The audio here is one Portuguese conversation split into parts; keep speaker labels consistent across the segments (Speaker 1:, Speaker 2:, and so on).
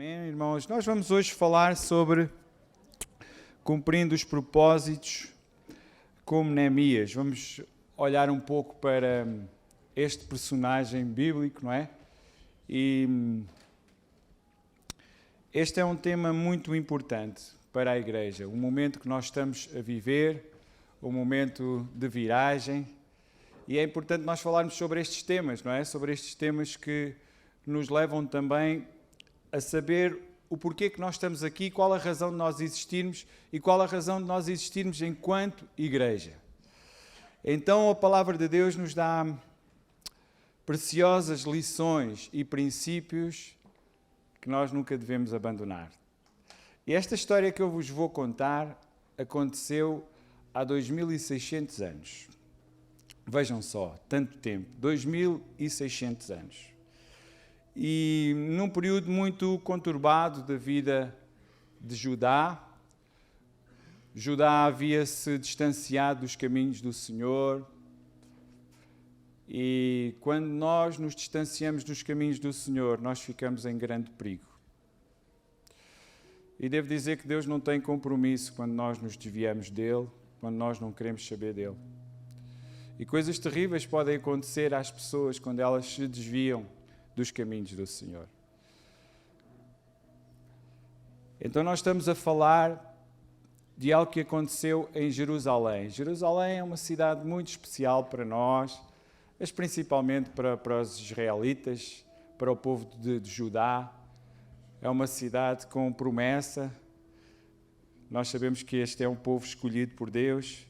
Speaker 1: Amém, irmãos? Nós vamos hoje falar sobre cumprindo os propósitos como Neemias. Vamos olhar um pouco para este personagem bíblico, não é? E este é um tema muito importante para a igreja. O momento que nós estamos a viver, o momento de viragem. E é importante nós falarmos sobre estes temas, não é? Sobre estes temas que nos levam também a saber o porquê que nós estamos aqui, qual a razão de nós existirmos e qual a razão de nós existirmos enquanto igreja. Então a palavra de Deus nos dá preciosas lições e princípios que nós nunca devemos abandonar. E esta história que eu vos vou contar aconteceu há 2600 anos. Vejam só, tanto tempo, 2600 anos. E num período muito conturbado da vida de Judá, Judá havia-se distanciado dos caminhos do Senhor. E quando nós nos distanciamos dos caminhos do Senhor, nós ficamos em grande perigo. E devo dizer que Deus não tem compromisso quando nós nos desviamos dele, quando nós não queremos saber dele. E coisas terríveis podem acontecer às pessoas quando elas se desviam dos caminhos do Senhor. Então nós estamos a falar de algo que aconteceu em Jerusalém. Jerusalém é uma cidade muito especial para nós, mas principalmente para os israelitas, para o povo de Judá. É uma cidade com promessa. Nós sabemos que este é um povo escolhido por Deus.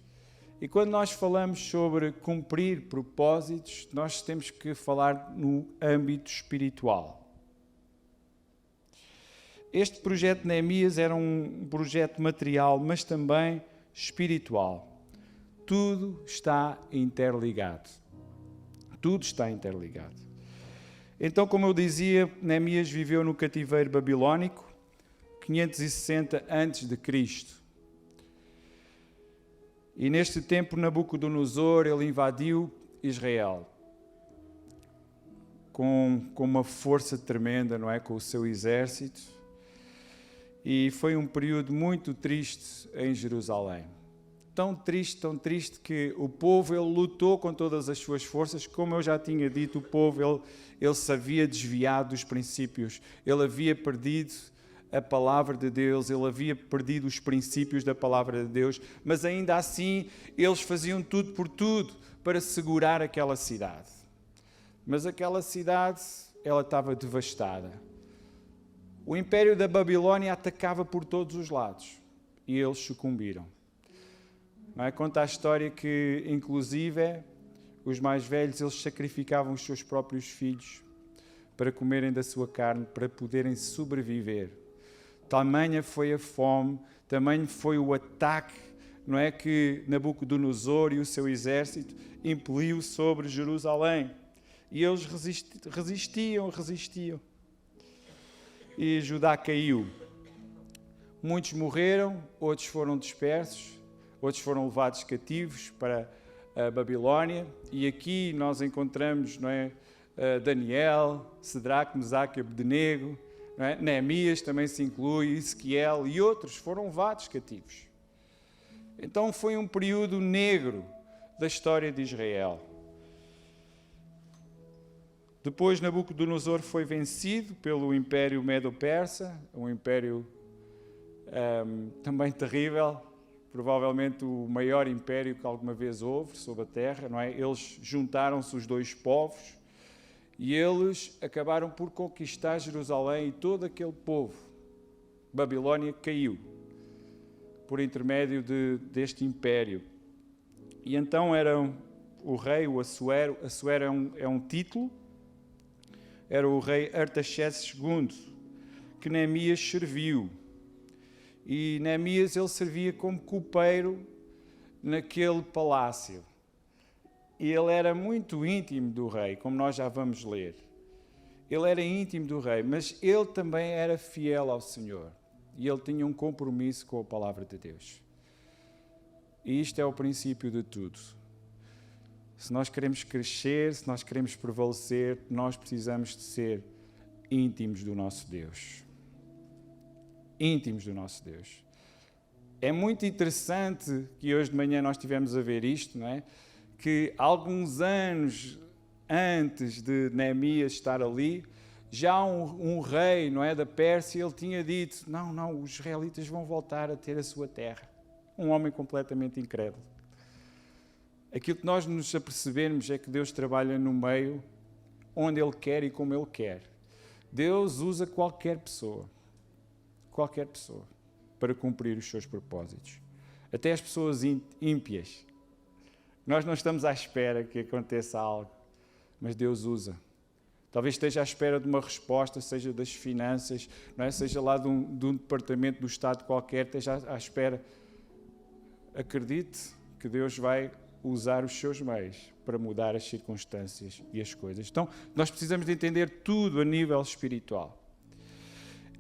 Speaker 1: E quando nós falamos sobre cumprir propósitos, nós temos que falar no âmbito espiritual. Este projeto de Neemias era um projeto material, mas também espiritual. Tudo está interligado. Tudo está interligado. Então, como eu dizia, Neemias viveu no cativeiro babilónico, 560 a.C. E neste tempo, Nabucodonosor, ele invadiu Israel com uma força tremenda, não é? Com o seu exército. E foi um período muito triste em Jerusalém. Tão triste que o povo ele lutou com todas as suas forças. Como eu já tinha dito, o povo ele se havia desviado dos princípios. Ele havia perdido a palavra de Deus, ele havia perdido os princípios da palavra de Deus, mas ainda assim eles faziam tudo por tudo para segurar aquela cidade. Mas aquela cidade, ela estava devastada. O império da Babilónia atacava por todos os lados e eles sucumbiram. Não é? Conta a história que, inclusive, os mais velhos, eles sacrificavam os seus próprios filhos para comerem da sua carne, para poderem sobreviver. Tamanha foi a fome, tamanho foi o ataque, não é, que Nabucodonosor e o seu exército impeliu sobre Jerusalém. E eles resistiam. E Judá caiu. Muitos morreram, outros foram dispersos, outros foram levados cativos para a Babilónia. E aqui nós encontramos, não é, Daniel, Cedraque, Mesaque e Abdenego, não é? Neemias também se inclui, Ezequiel e outros foram levados cativos. Então foi um período negro da história de Israel. Depois Nabucodonosor foi vencido pelo Império Medo-Persa, um império também terrível, provavelmente o maior império que alguma vez houve sobre a terra, não é? Eles juntaram-se os dois povos e eles acabaram por conquistar Jerusalém e todo aquele povo. Babilónia caiu por intermédio deste império. E então era o rei, o Assuero. Assuero é um título. Era o rei Artaxerxes II, que Neemias serviu. E Neemias ele servia como copeiro naquele palácio. E ele era muito íntimo do rei, como nós já vamos ler. Ele era íntimo do rei, mas ele também era fiel ao Senhor. E ele tinha um compromisso com a palavra de Deus. E isto é o princípio de tudo. Se nós queremos crescer, se nós queremos prevalecer, nós precisamos de ser íntimos do nosso Deus. íntimos do nosso Deus. É muito interessante que hoje de manhã nós estivemos a ver isto, não é? Que alguns anos antes de Neemias estar ali, já um rei, não é, da Pérsia, ele tinha dito, não, os israelitas vão voltar a ter a sua terra. Um homem completamente incrédulo. Aquilo que nós nos apercebemos é que Deus trabalha no meio onde Ele quer e como Ele quer. Deus usa qualquer pessoa, para cumprir os seus propósitos. Até as pessoas ímpias. Nós não estamos à espera que aconteça algo, mas Deus usa. Talvez esteja à espera de uma resposta, seja das finanças, não é? Seja lá de um departamento do Estado qualquer, esteja à espera. Acredite que Deus vai usar os seus meios para mudar as circunstâncias e as coisas. Então, nós precisamos de entender tudo a nível espiritual.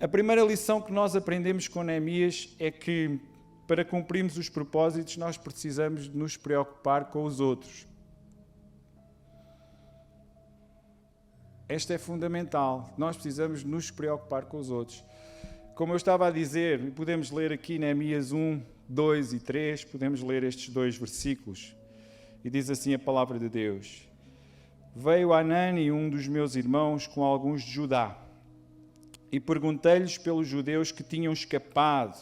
Speaker 1: A primeira lição que nós aprendemos com Neemias é que, para cumprirmos os propósitos, nós precisamos de nos preocupar com os outros. Esta é fundamental. Nós precisamos nos preocupar com os outros. Como eu estava a dizer, podemos ler aqui Neemias 1, 2 e 3, podemos ler estes 2 versículos. E diz assim a palavra de Deus. Veio Hanani, um dos meus irmãos, com alguns de Judá, e perguntei-lhes pelos judeus que tinham escapado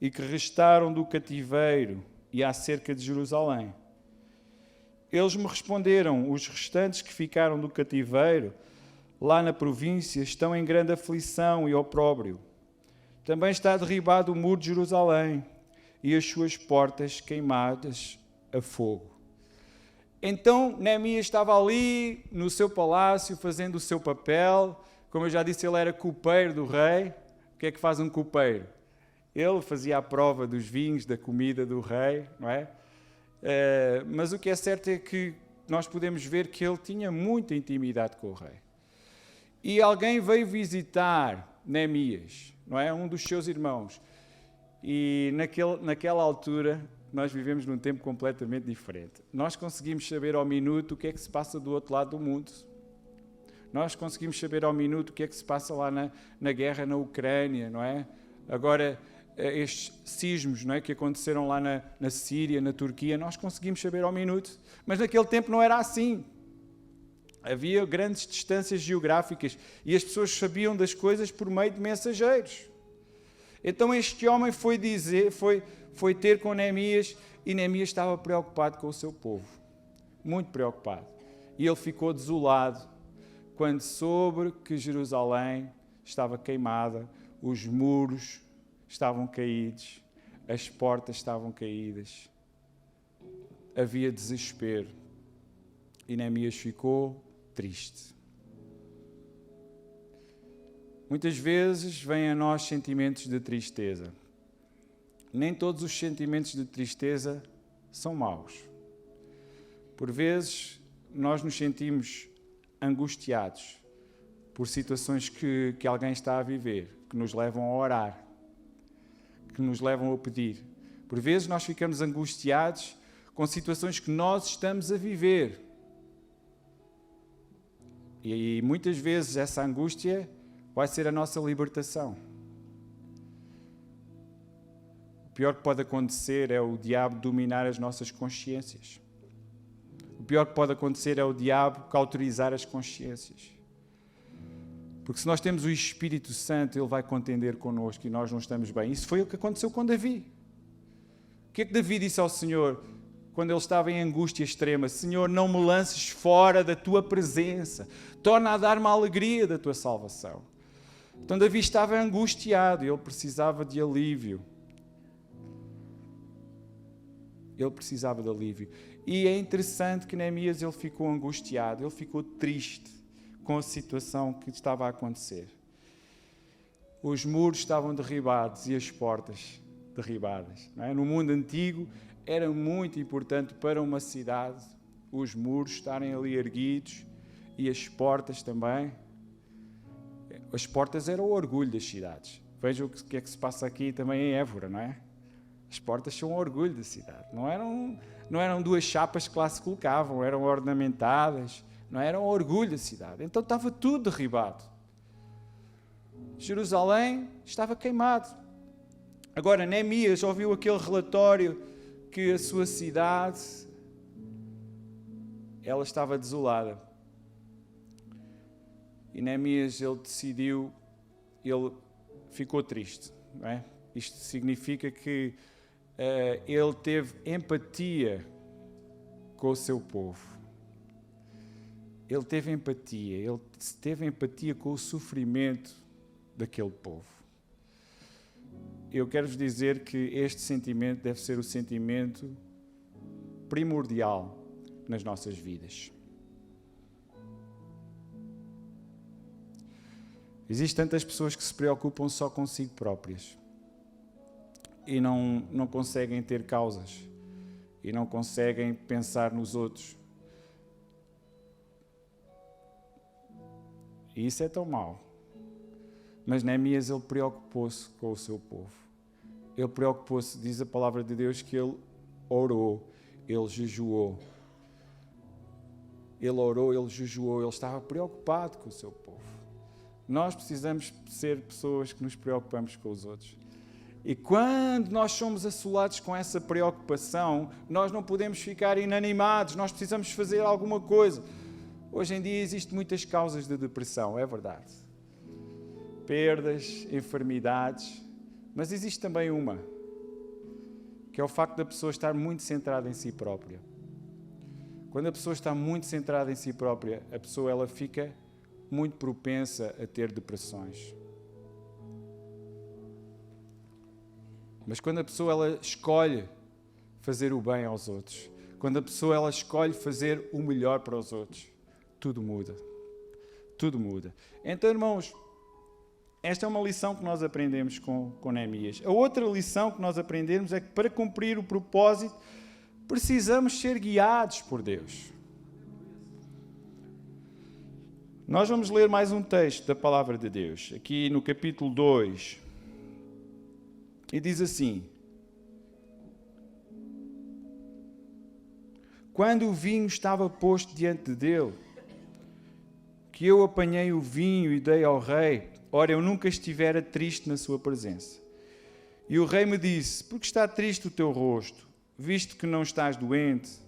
Speaker 1: e que restaram do cativeiro e acerca de Jerusalém. Eles me responderam, os restantes que ficaram do cativeiro, lá na província, estão em grande aflição e opróbrio. Também está derribado o muro de Jerusalém e as suas portas queimadas a fogo. Então, Neemias estava ali no seu palácio, fazendo o seu papel. Como eu já disse, ele era copeiro do rei. O que é que faz um copeiro? Ele fazia a prova dos vinhos, da comida do rei, não é? Mas o que é certo é que nós podemos ver que ele tinha muita intimidade com o rei. E alguém veio visitar Neemias, não é? Um dos seus irmãos. E naquela altura, nós vivemos num tempo completamente diferente. Nós conseguimos saber ao minuto o que é que se passa do outro lado do mundo. Nós conseguimos saber ao minuto o que é que se passa lá na guerra na Ucrânia, não é? Agora, estes sismos, não é, que aconteceram lá na Síria, na Turquia, nós conseguimos saber ao minuto. Mas naquele tempo não era assim. Havia grandes distâncias geográficas e as pessoas sabiam das coisas por meio de mensageiros. Então este homem foi ter com Neemias e Neemias estava preocupado com o seu povo. Muito preocupado. E ele ficou desolado quando soube que Jerusalém estava queimada, os muros estavam caídos, as portas estavam caídas. Havia desespero. E Neemias ficou triste. Muitas vezes vêm a nós sentimentos de tristeza. Nem todos os sentimentos de tristeza são maus. Por vezes, nós nos sentimos angustiados por situações que alguém está a viver, que nos levam a orar, que nos levam a pedir. Por vezes, nós ficamos angustiados com situações que nós estamos a viver. E muitas vezes essa angústia vai ser a nossa libertação. O pior que pode acontecer é o diabo dominar as nossas consciências. O pior que pode acontecer é o diabo cauterizar as consciências. Porque se nós temos o Espírito Santo, ele vai contender connosco e nós não estamos bem. Isso foi o que aconteceu com Davi. O que é que Davi disse ao Senhor quando ele estava em angústia extrema? Senhor, não me lances fora da tua presença. Torna a dar-me a alegria da tua salvação. Então Davi estava angustiado e ele precisava de alívio. Ele precisava de alívio. E é interessante que Neemias ele ficou angustiado, ele ficou triste com a situação que estava a acontecer. Os muros estavam derribados e as portas derribadas. Não é? No mundo antigo era muito importante para uma cidade os muros estarem ali erguidos e as portas também. As portas eram o orgulho das cidades. Vejam o que é que se passa aqui também em Évora, não é? As portas são o orgulho da cidade. Não eram duas chapas que lá se colocavam, eram ornamentadas, não eram o orgulho da cidade. Então estava tudo derribado. Jerusalém estava queimado. Agora, Neemias ouviu aquele relatório que a sua cidade, ela estava desolada. E Neemias, ele ficou triste, não é? Isto significa que ele teve empatia com o seu povo. Ele teve empatia com o sofrimento daquele povo. Eu quero-vos dizer que este sentimento deve ser o sentimento primordial nas nossas vidas. Existem tantas pessoas que se preocupam só consigo próprias e não conseguem ter causas e não conseguem pensar nos outros. E isso é tão mau. Mas Neemias, ele preocupou-se com o seu povo. Ele preocupou-se, diz a palavra de Deus, que ele orou, ele jejuou. Ele orou, ele jejuou, ele estava preocupado com o seu povo. Nós precisamos ser pessoas que nos preocupamos com os outros. E quando nós somos assolados com essa preocupação, nós não podemos ficar inanimados, nós precisamos fazer alguma coisa. Hoje em dia existem muitas causas de depressão, é verdade. Perdas, enfermidades, mas existe também uma, que é o facto da pessoa estar muito centrada em si própria. Quando a pessoa está muito centrada em si própria, a pessoa ela fica muito propensa a ter depressões. Mas quando a pessoa ela escolhe fazer o bem aos outros, quando a pessoa ela escolhe fazer o melhor para os outros, tudo muda. Tudo muda. Então, irmãos, esta é uma lição que nós aprendemos com Neemias. A outra lição que nós aprendemos é que para cumprir o propósito, precisamos ser guiados por Deus. Nós vamos ler mais um texto da palavra de Deus, aqui no capítulo 2. E diz assim: quando o vinho estava posto diante dele, que eu apanhei o vinho e dei ao rei, ora, eu nunca estivera triste na sua presença. E o rei me disse: por que está triste o teu rosto, visto que não estás doente?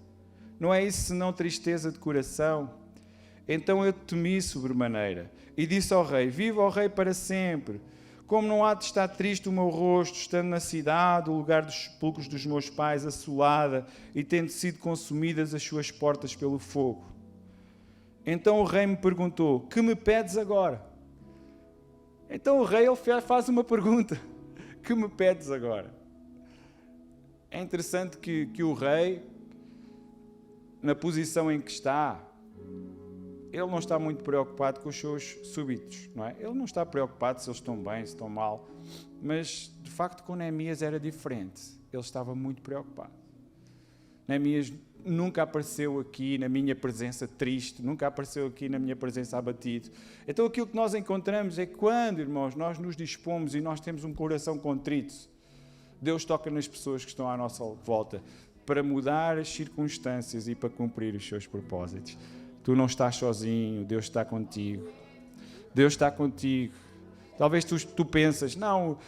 Speaker 1: Não é isso senão tristeza de coração? Então eu temi sobremaneira e disse ao rei: viva o rei para sempre. Como não há de estar triste o meu rosto, estando na cidade, o lugar dos sepulcros dos meus pais, assolada, e tendo sido consumidas as suas portas pelo fogo? Então o rei me perguntou: que me pedes agora? Então o rei ele faz uma pergunta: que me pedes agora? É interessante que o rei, na posição em que está, ele não está muito preocupado com os seus súbitos, não é? Ele não está preocupado se eles estão bem, se estão mal, mas de facto com Neemias era diferente. Ele estava muito preocupado. Neemias nunca apareceu aqui na minha presença triste, nunca apareceu aqui na minha presença abatido. Então aquilo que nós encontramos é que quando, irmãos, nós nos dispomos e nós temos um coração contrito, Deus toca nas pessoas que estão à nossa volta para mudar as circunstâncias e para cumprir os seus propósitos. Tu não estás sozinho, Deus está contigo. Deus está contigo. Talvez tu pensas: não,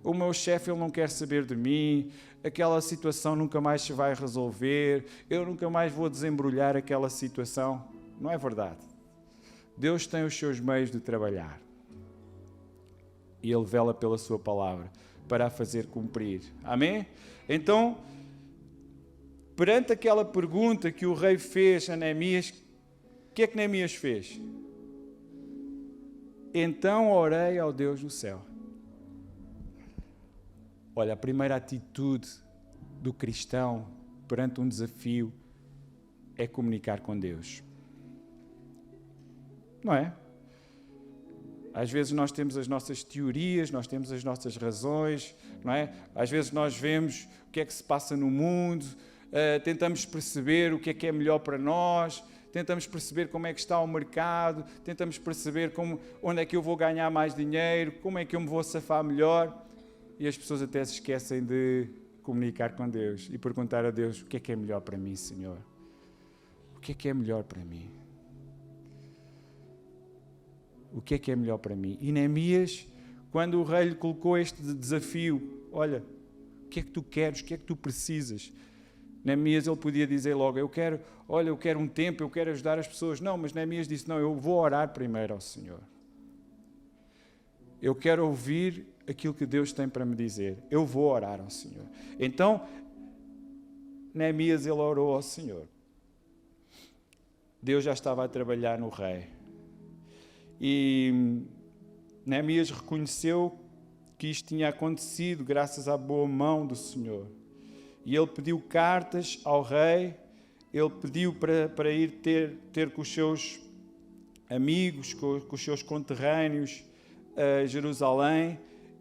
Speaker 1: o meu chefe ele não quer saber de mim, aquela situação nunca mais se vai resolver, eu nunca mais vou desembrulhar aquela situação. Não é verdade. Deus tem os seus meios de trabalhar. E Ele vela pela sua palavra para a fazer cumprir. Amém? Então, perante aquela pergunta que o rei fez a Neemias, o que é que Neemias fez? Então orei ao Deus do céu. Olha, a primeira atitude do cristão perante um desafio é comunicar com Deus. Não é? Às vezes nós temos as nossas teorias, nós temos as nossas razões, não é? Às vezes nós vemos o que é que se passa no mundo, tentamos perceber o que é melhor para nós, tentamos perceber como é que está o mercado, tentamos perceber onde é que eu vou ganhar mais dinheiro, como é que eu me vou safar melhor. E as pessoas até se esquecem de comunicar com Deus e perguntar a Deus: o que é melhor para mim, Senhor? O que é melhor para mim? o que é melhor para mim. E Neemias, quando o rei lhe colocou este desafio, olha, o que é que tu queres, o que é que tu precisas? Neemias, ele podia dizer logo, eu quero um tempo, eu quero ajudar as pessoas. Não, mas Neemias disse, não, eu vou orar primeiro ao Senhor. Eu quero ouvir aquilo que Deus tem para me dizer. Eu vou orar ao Senhor. Então, Neemias, ele orou ao Senhor. Deus já estava a trabalhar no rei. E Neemias reconheceu que isto tinha acontecido graças à boa mão do Senhor. E ele pediu cartas ao rei, ele pediu para ir ter com os seus amigos, com os seus conterrâneos a Jerusalém.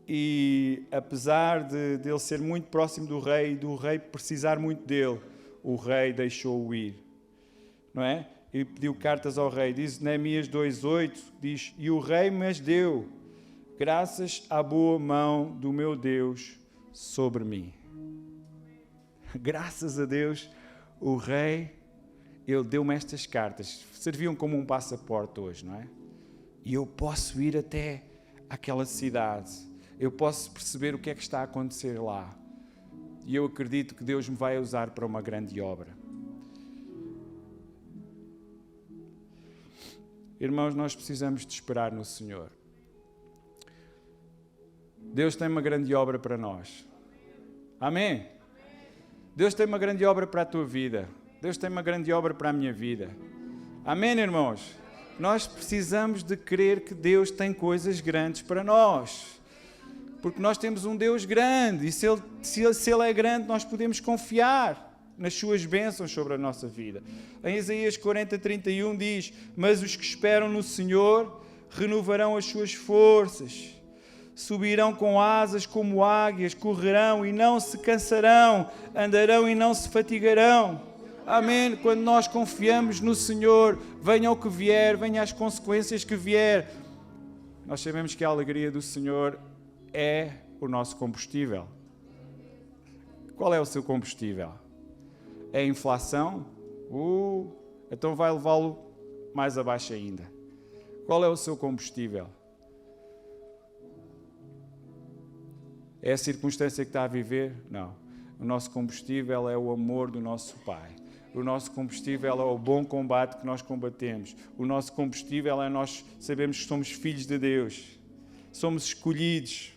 Speaker 1: E apesar de ele ser muito próximo do rei e do rei precisar muito dele, o rei deixou-o ir. Não é? E pediu cartas ao rei. Diz Neemias 2:8, diz, e o rei me deu, graças à boa mão do meu Deus sobre mim. Graças a Deus, o rei, ele deu-me estas cartas. Serviam como um passaporte hoje, não é? E eu posso ir até aquela cidade. Eu posso perceber o que é que está a acontecer lá. E eu acredito que Deus me vai usar para uma grande obra. Irmãos, nós precisamos de esperar no Senhor. Deus tem uma grande obra para nós. Amém? Deus tem uma grande obra para a tua vida. Deus tem uma grande obra para a minha vida. Amém, irmãos? Nós precisamos de crer que Deus tem coisas grandes para nós. Porque nós temos um Deus grande. E se Ele é grande, nós podemos confiar nas suas bênçãos sobre a nossa vida. Em Isaías 40:31 diz, mas os que esperam no Senhor renovarão as suas forças. Subirão com asas como águias, correrão e não se cansarão, andarão e não se fatigarão. Amém? Quando nós confiamos no Senhor, venha o que vier, venha as consequências que vier, nós sabemos que a alegria do Senhor é o nosso combustível. Qual é o seu combustível? É a inflação? Então vai levá-lo mais abaixo ainda. Qual é o seu combustível? É a circunstância que está a viver? Não. O nosso combustível é o amor do nosso Pai. O nosso combustível é o bom combate que nós combatemos. O nosso combustível é nós sabemos que somos filhos de Deus. Somos escolhidos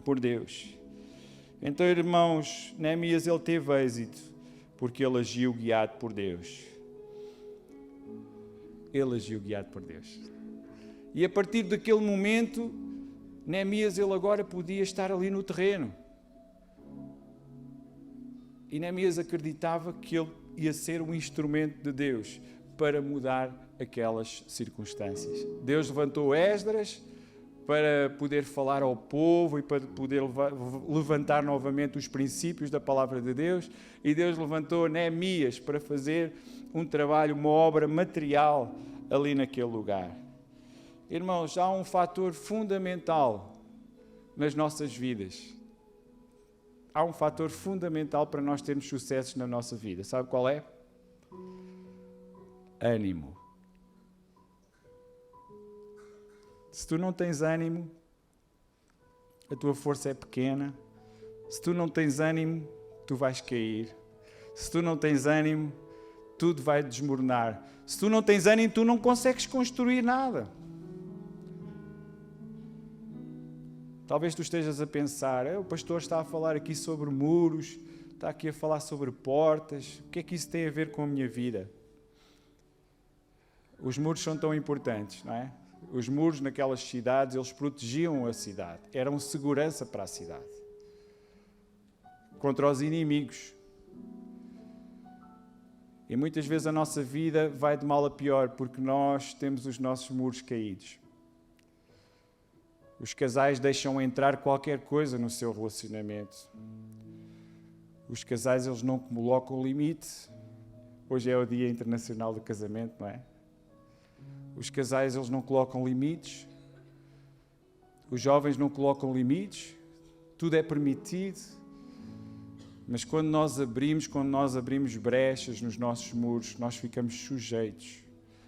Speaker 1: por Deus. Então, irmãos, Neemias, ele teve êxito porque ele agiu guiado por Deus. Ele agiu guiado por Deus. E a partir daquele momento, Neemias, ele agora podia estar ali no terreno. E Neemias acreditava que ele ia ser um instrumento de Deus para mudar aquelas circunstâncias. Deus levantou Esdras para poder falar ao povo e para poder levantar novamente os princípios da palavra de Deus. E Deus levantou Neemias para fazer um trabalho, uma obra material ali naquele lugar. Irmãos, há um fator fundamental nas nossas vidas. Há um fator fundamental para nós termos sucessos na nossa vida. Sabe qual é? Ânimo. Se tu não tens ânimo, a tua força é pequena. Se tu não tens ânimo, tu vais cair. Se tu não tens ânimo, tudo vai desmoronar. Se tu não tens ânimo, tu não consegues construir nada. Talvez tu estejas a pensar, o pastor está a falar aqui sobre muros, está aqui a falar sobre portas, o que é que isso tem a ver com a minha vida? Os muros são tão importantes, não é? Os muros naquelas cidades, eles protegiam a cidade, eram segurança para a cidade, contra os inimigos. E muitas vezes a nossa vida vai de mal a pior, porque nós temos os nossos muros caídos. Os casais deixam entrar qualquer coisa no seu relacionamento. Os casais, eles não colocam limite. Hoje é o Dia Internacional do Casamento, não é? Os casais, eles não colocam limites. Os jovens não colocam limites. Tudo é permitido. Mas quando nós abrimos brechas nos nossos muros, nós ficamos sujeitos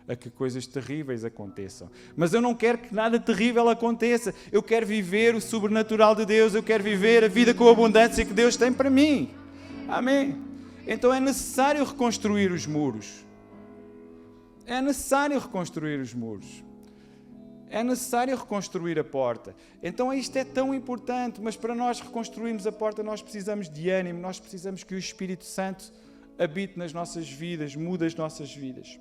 Speaker 1: a que coisas terríveis aconteçam. Mas eu não quero que nada terrível aconteça. Eu quero viver o sobrenatural de Deus. Eu quero viver a vida com a abundância que Deus tem para mim. Amém? Então é necessário reconstruir os muros. É necessário reconstruir os muros. É necessário reconstruir a porta. Então isto é tão importante, mas para nós reconstruirmos a porta nós precisamos de ânimo, nós precisamos que o Espírito Santo habite nas nossas vidas, mude as nossas vidas.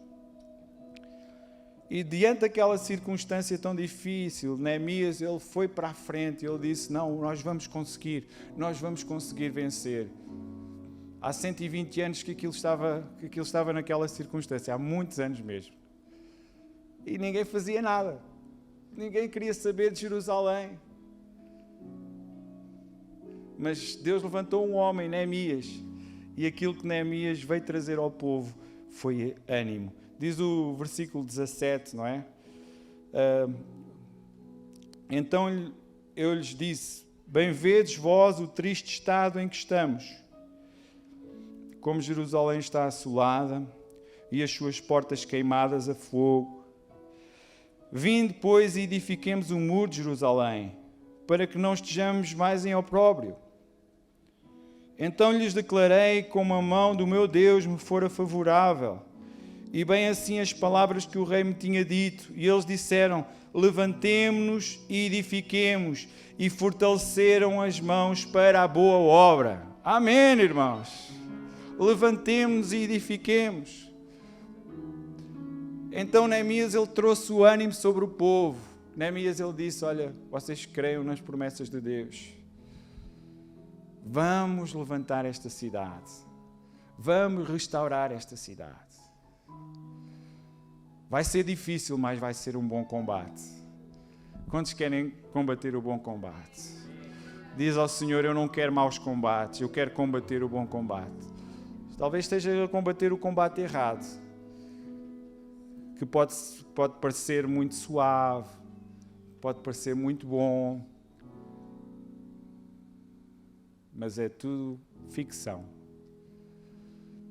Speaker 1: E diante daquela circunstância tão difícil, Neemias, ele foi para a frente, ele disse, não, nós vamos conseguir vencer. Há 120 anos que aquilo estava naquela circunstância, há muitos anos mesmo. E ninguém fazia nada. Ninguém queria saber de Jerusalém. Mas Deus levantou um homem, Neemias, e aquilo que Neemias veio trazer ao povo foi ânimo. Diz o versículo 17, não é? Então eu lhes disse, bem vedes vós o triste estado em que estamos. Como Jerusalém está assolada e as suas portas queimadas a fogo. Vinde, pois, e edifiquemos o muro de Jerusalém, para que não estejamos mais em opróbrio. Então lhes declarei como a mão do meu Deus me fora favorável, e bem assim as palavras que o rei me tinha dito. E eles disseram, levantemo-nos e edifiquemos, e fortaleceram as mãos para a boa obra. Amém, irmãos? Levantemo-nos e edifiquemos. Então Neemias, ele trouxe o ânimo sobre o povo. Neemias, ele disse, olha, vocês creiam nas promessas de Deus. Vamos levantar esta cidade. Vamos restaurar esta cidade. Vai ser difícil, mas vai ser um bom combate. Quantos querem combater o bom combate? Diz ao Senhor, eu não quero maus combates, eu quero combater o bom combate. Talvez esteja a combater o combate errado. Que pode parecer muito suave, pode parecer muito bom, mas é tudo ficção.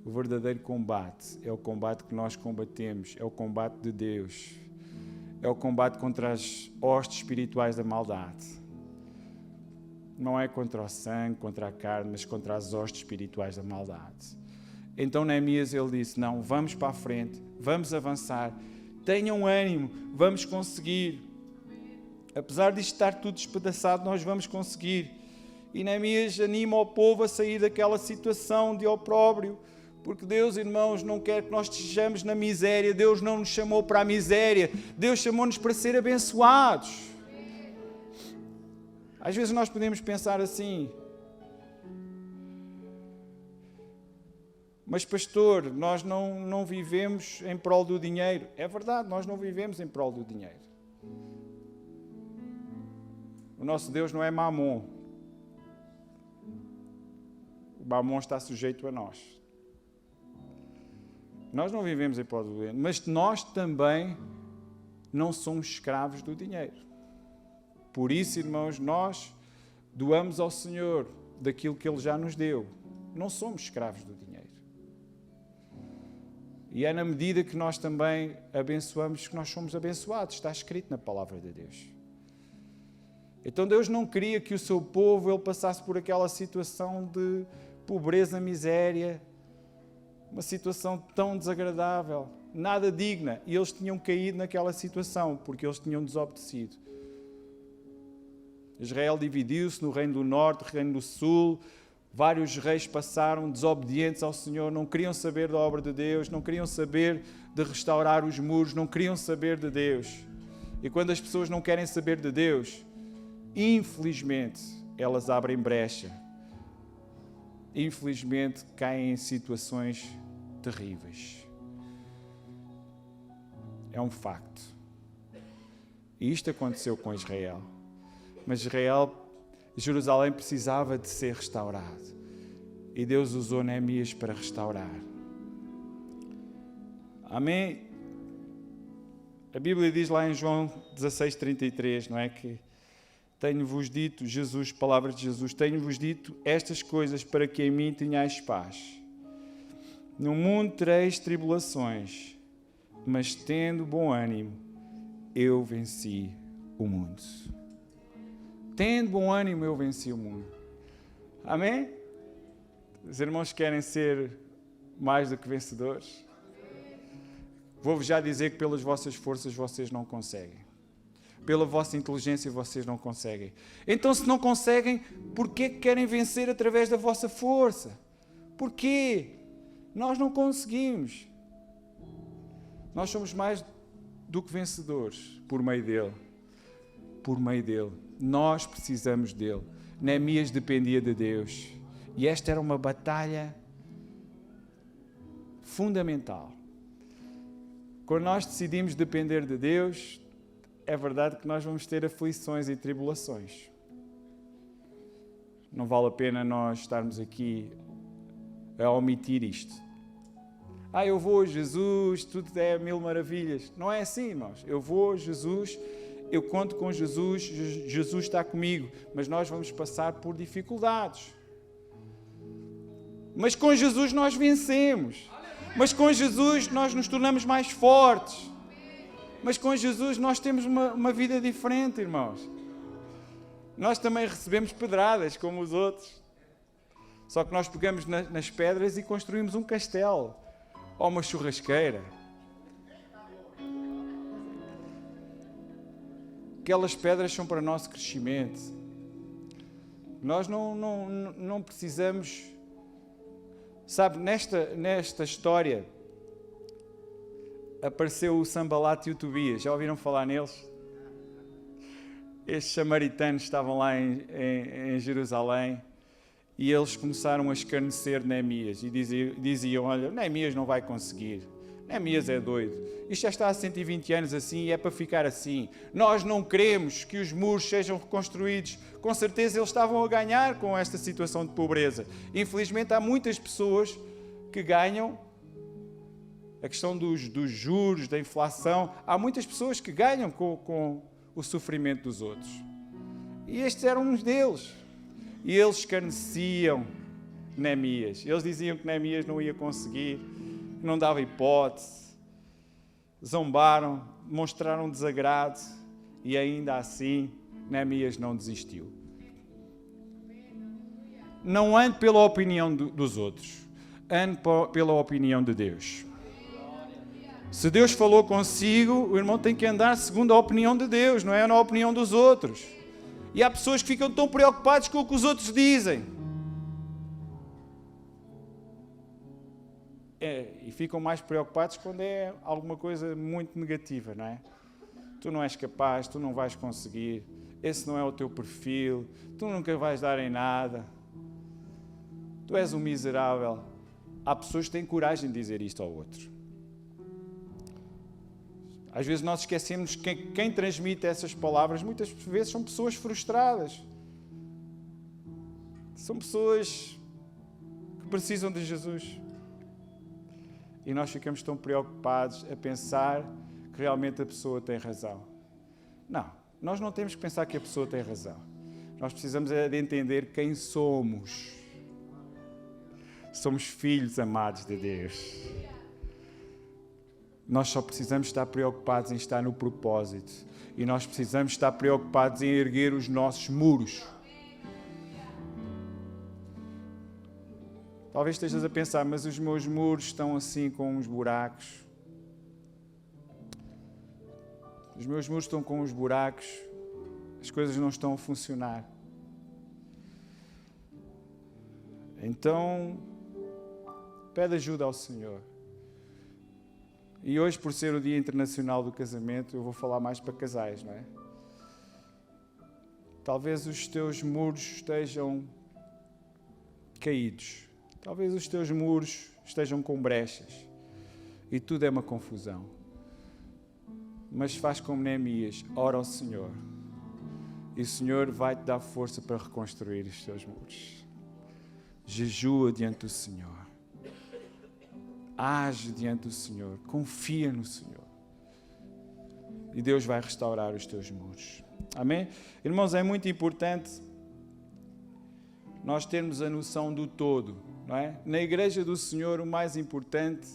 Speaker 1: O verdadeiro combate é o combate que nós combatemos, é o combate de Deus, é o combate contra as hostes espirituais da maldade. Não é contra o sangue, contra a carne, mas contra as hostes espirituais da maldade. Então Neemias, ele disse, não, vamos para a frente, vamos avançar, tenham ânimo, vamos conseguir. Apesar de estar tudo despedaçado, nós vamos conseguir. E Neemias anima o povo a sair daquela situação de opróbrio, porque Deus, irmãos, não quer que nós estejamos na miséria. Deus não nos chamou para a miséria, Deus chamou-nos para ser abençoados. Às vezes nós podemos pensar assim, mas pastor, nós não vivemos em prol do dinheiro. É verdade, nós não vivemos em prol do dinheiro. O nosso Deus não é Mamon. O Mamon está sujeito a nós. Nós não vivemos em prol do dinheiro, mas nós também não somos escravos do dinheiro. Por isso, irmãos, nós doamos ao Senhor daquilo que Ele já nos deu. Não somos escravos do dinheiro. E é na medida que nós também abençoamos que nós somos abençoados. Está escrito na palavra de Deus. Então Deus não queria que o seu povo ele passasse por aquela situação de pobreza, miséria, uma situação tão desagradável, nada digna. E eles tinham caído naquela situação porque eles tinham desobedecido. Israel dividiu-se no reino do norte, no reino do sul. Vários reis passaram desobedientes ao Senhor, não queriam saber da obra de Deus, não queriam saber de restaurar os muros, não queriam saber de Deus. E quando as pessoas não querem saber de Deus, infelizmente, elas abrem brecha. Infelizmente, caem em situações terríveis. É um facto. E isto aconteceu com Israel. Mas Jerusalém precisava de ser restaurado. E Deus usou Neemias para restaurar. Amém? A Bíblia diz lá em João 16:33, não é? Que tenho-vos dito, Jesus, palavras de Jesus, tenho-vos dito estas coisas para que em mim tenhais paz. No mundo tereis tribulações, mas tendo bom ânimo, eu venci o mundo. Tendo bom ânimo, eu venci o mundo. Amém? Os irmãos querem ser mais do que vencedores? Vou-vos já dizer que pelas vossas forças vocês não conseguem. Pela vossa inteligência vocês não conseguem. Então, se não conseguem, porquê que querem vencer através da vossa força? Porquê? Nós não conseguimos. Nós somos mais do que vencedores por meio dele. Por meio dele. Nós precisamos dele. Neemias dependia de Deus. E esta era uma batalha fundamental. Quando nós decidimos depender de Deus, é verdade que nós vamos ter aflições e tribulações. Não vale a pena nós estarmos aqui a omitir isto. Eu vou, Jesus, tudo é mil maravilhas. Não é assim, irmãos. Eu vou, Jesus, eu conto com Jesus, Jesus está comigo. Mas nós vamos passar por dificuldades. Mas com Jesus nós vencemos. Mas com Jesus nós nos tornamos mais fortes. Mas com Jesus nós temos uma vida diferente, irmãos. Nós também recebemos pedradas, como os outros. Só que nós pegamos nas pedras e construímos um castelo. Ou uma churrasqueira. Aquelas pedras são para nosso crescimento. Nós não precisamos... Sabe, nesta história apareceu o Sanbalat e o Tobias. Já ouviram falar neles? Estes samaritanos estavam lá em Jerusalém e eles começaram a escarnecer Neemias e diziam, olha, Neemias não vai conseguir. Neemias é doido. Isto já está há 120 anos assim e é para ficar assim. Nós não queremos que os muros sejam reconstruídos. Com certeza eles estavam a ganhar com esta situação de pobreza. Infelizmente há muitas pessoas que ganham a questão dos juros, da inflação. Há muitas pessoas que ganham com o sofrimento dos outros. E estes eram uns deles. E eles escarneciam Neemias. Eles diziam que Neemias não ia conseguir, que não dava hipótese. Zombaram, mostraram desagrado e ainda assim Neemias não desistiu. Não ande pela opinião dos outros, ande pela opinião de Deus. Se Deus falou consigo, o irmão tem que andar segundo a opinião de Deus, não é na opinião dos outros. E há pessoas que ficam tão preocupadas com o que os outros dizem. E ficam mais preocupados quando é alguma coisa muito negativa, não é? Tu não és capaz, tu não vais conseguir, esse não é o teu perfil, tu nunca vais dar em nada, tu és um miserável. Há pessoas que têm coragem de dizer isto ao outro. Às vezes nós esquecemos que quem transmite essas palavras muitas vezes são pessoas frustradas. São pessoas que precisam de Jesus. E nós ficamos tão preocupados a pensar que realmente a pessoa tem razão. Não, nós não temos que pensar que a pessoa tem razão. Nós precisamos de entender quem somos. Somos filhos amados de Deus. Nós só precisamos estar preocupados em estar no propósito. E nós precisamos estar preocupados em erguer os nossos muros. Talvez estejas a pensar, mas os meus muros estão assim com uns buracos. Os meus muros estão com uns buracos. As coisas não estão a funcionar. Então, pede ajuda ao Senhor. E hoje, por ser o Dia Internacional do Casamento, eu vou falar mais para casais, não é? Talvez os teus muros estejam caídos. Talvez os teus muros estejam com brechas. E tudo é uma confusão. Mas faz como Neemias, ora ao Senhor. E o Senhor vai te dar força para reconstruir os teus muros. Jejua diante do Senhor. Age diante do Senhor. Confia no Senhor. E Deus vai restaurar os teus muros. Amém? Irmãos, é muito importante nós termos a noção do todo, não é? Na igreja do Senhor, o mais importante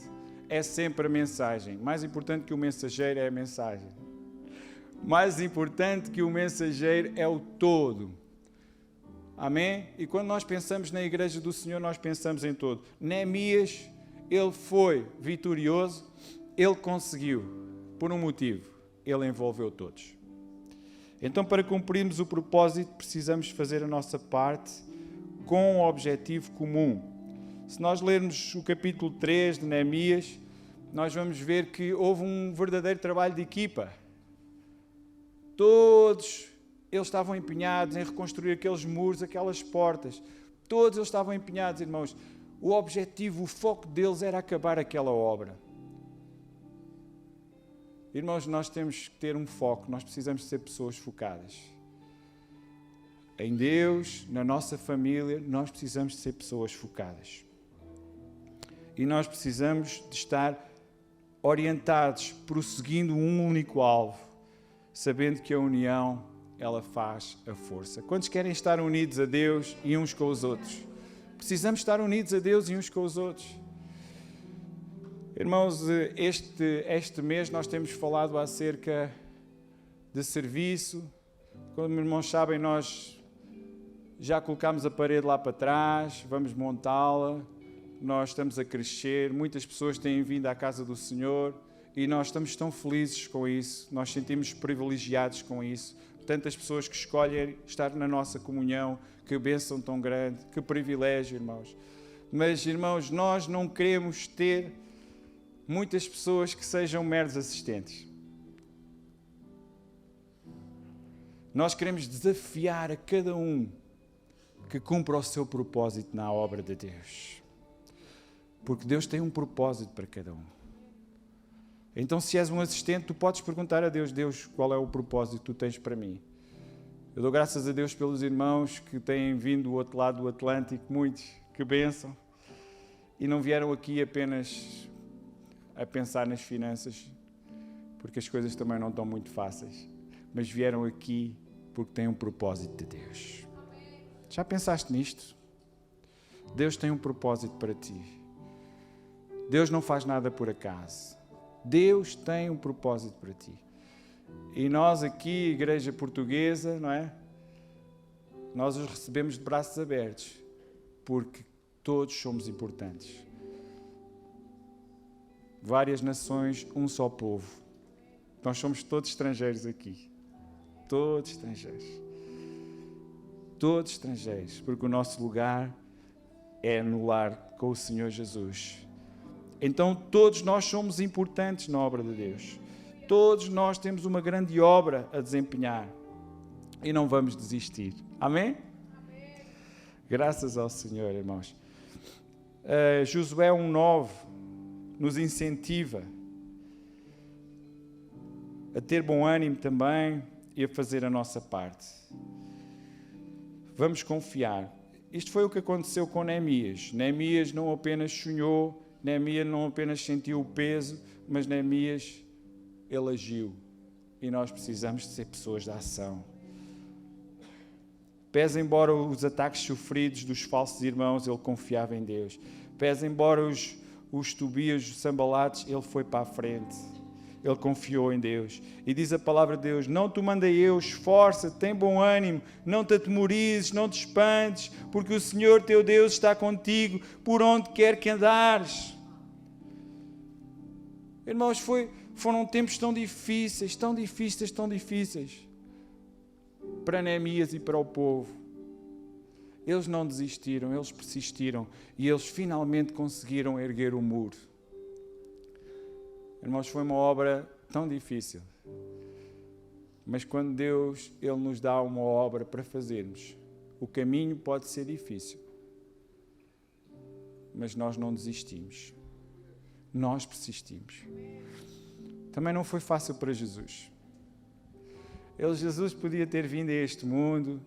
Speaker 1: é sempre a mensagem. Mais importante que o mensageiro é a mensagem. Mais importante que o mensageiro é o todo. Amém? E quando nós pensamos na igreja do Senhor, nós pensamos em todo. Neemias, ele foi vitorioso, ele conseguiu, por um motivo, ele envolveu todos. Então, para cumprirmos o propósito, precisamos fazer a nossa parte com um objetivo comum. Se nós lermos o capítulo 3 de Neemias, nós vamos ver que houve um verdadeiro trabalho de equipa. Todos eles estavam empenhados em reconstruir aqueles muros, aquelas portas. Todos eles estavam empenhados, irmãos. O objetivo, o foco deles era acabar aquela obra. Irmãos, nós temos que ter um foco, nós precisamos ser pessoas focadas. Em Deus, na nossa família, nós precisamos ser pessoas focadas. E nós precisamos de estar orientados, prosseguindo um único alvo, sabendo que a união, ela faz a força. Quantos querem estar unidos a Deus e uns com os outros? Precisamos estar unidos a Deus e uns com os outros. Irmãos, este mês nós temos falado acerca de serviço. Como os irmãos sabem, nós já colocámos a parede lá para trás, vamos montá-la, nós estamos a crescer, muitas pessoas têm vindo à casa do Senhor e nós estamos tão felizes com isso, nós sentimos privilegiados com isso. Tantas pessoas que escolhem estar na nossa comunhão, que bênção tão grande, que privilégio, irmãos. Mas, irmãos, nós não queremos ter muitas pessoas que sejam meros assistentes. Nós queremos desafiar a cada um que cumpra o seu propósito na obra de Deus. Porque Deus tem um propósito para cada um. Então, se és um assistente, tu podes perguntar a Deus: Deus, qual é o propósito que tu tens para mim? Eu dou graças a Deus pelos irmãos que têm vindo do outro lado do Atlântico, muitos, que bênção, e não vieram aqui apenas a pensar nas finanças, porque as coisas também não estão muito fáceis, mas vieram aqui porque têm um propósito de Deus. Já pensaste nisto? Deus tem um propósito para ti. Deus não faz nada por acaso. Deus tem um propósito para ti. E nós aqui, Igreja Portuguesa, não é? Nós os recebemos de braços abertos, porque todos somos importantes. Várias nações, um só povo. Nós somos todos estrangeiros aqui. Todos estrangeiros. Todos estrangeiros, porque o nosso lugar é no lar com o Senhor Jesus. Então todos nós somos importantes na obra de Deus. Todos nós temos uma grande obra a desempenhar. E não vamos desistir. Amém? Amém. Graças ao Senhor, irmãos. Josué 1:9 nos incentiva a ter bom ânimo também e a fazer a nossa parte. Vamos confiar. Isto foi o que aconteceu com Neemias. Neemias não apenas sonhou, Neemias não apenas sentiu o peso, mas Neemias, ele agiu. E nós precisamos de ser pessoas de ação. Pese embora os ataques sofridos dos falsos irmãos, ele confiava em Deus. Pese embora os Tobias, os Sanbalates, ele foi para a frente. Ele confiou em Deus. E diz a palavra de Deus: não te mandei eu, esforça-te, tem bom ânimo, não te atemorizes, não te espantes, porque o Senhor teu Deus está contigo por onde quer que andares. Irmãos, foram tempos tão difíceis para Neemias e para o povo. Eles não desistiram, eles persistiram e eles finalmente conseguiram erguer o muro. Irmãos, foi uma obra tão difícil. Mas quando Deus, Ele nos dá uma obra para fazermos, o caminho pode ser difícil. Mas nós não desistimos. Nós persistimos. Também não foi fácil para Jesus. Jesus podia ter vindo a este mundo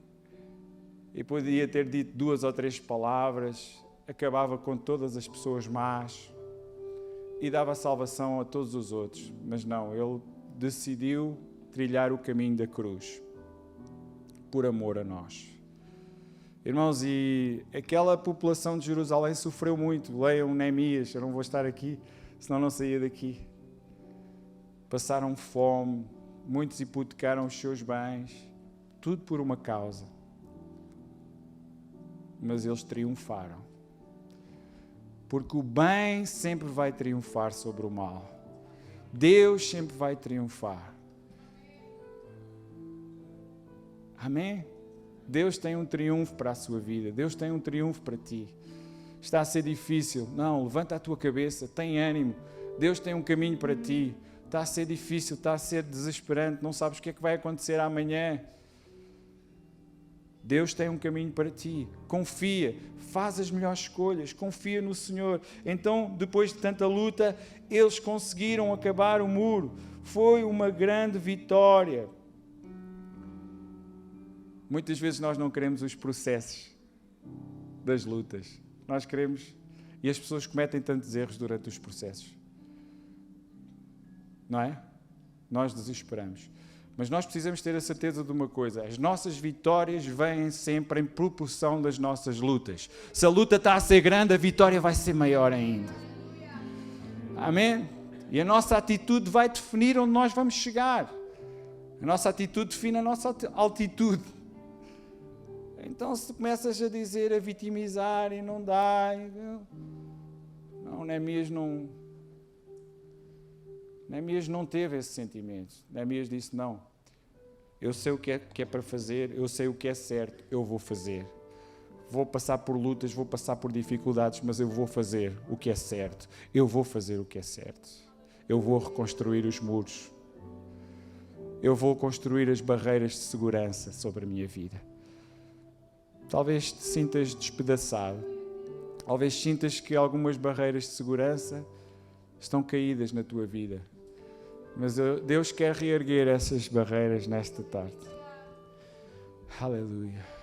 Speaker 1: e podia ter dito 2 ou 3 palavras, acabava com todas as pessoas más e dava salvação a todos os outros. Mas não, ele decidiu trilhar o caminho da cruz por amor a nós. Irmãos, e aquela população de Jerusalém sofreu muito. Leiam Neemias, eu não vou estar aqui. senão não saía daqui. Passaram fome, muitos hipotecaram os seus bens, tudo por uma causa. Mas eles triunfaram. Porque o bem sempre vai triunfar sobre o mal. Deus sempre vai triunfar. Amém? Deus tem um triunfo para a sua vida. Deus tem um triunfo para ti. Está a ser difícil. Não, levanta a tua cabeça, tem ânimo. Deus tem um caminho para ti. Está a ser difícil, está a ser desesperante. Não sabes o que é que vai acontecer amanhã. Deus tem um caminho para ti. Confia, faz as melhores escolhas, confia no Senhor. Então, depois de tanta luta, eles conseguiram acabar o muro. Foi uma grande vitória. Muitas vezes nós não queremos os processos das lutas. Nós queremos, e as pessoas cometem tantos erros durante os processos. Não é? Nós desesperamos. Mas nós precisamos ter a certeza de uma coisa: as nossas vitórias vêm sempre em proporção das nossas lutas. Se a luta está a ser grande, a vitória vai ser maior ainda. Amém? E a nossa atitude vai definir onde nós vamos chegar. A nossa atitude define a nossa altitude. Então, se começas a dizer, a vitimizar e não dá... Não, Neemias não teve esse sentimento. Neemias disse, não, eu sei o que é para fazer, eu sei o que é certo, eu vou fazer. Vou passar por lutas, vou passar por dificuldades, mas eu vou fazer o que é certo. Eu vou fazer o que é certo. Eu vou reconstruir os muros. Eu vou construir as barreiras de segurança sobre a minha vida. Talvez te sintas despedaçado. Talvez sintas que algumas barreiras de segurança estão caídas na tua vida. Mas Deus quer reerguer essas barreiras nesta tarde. Aleluia.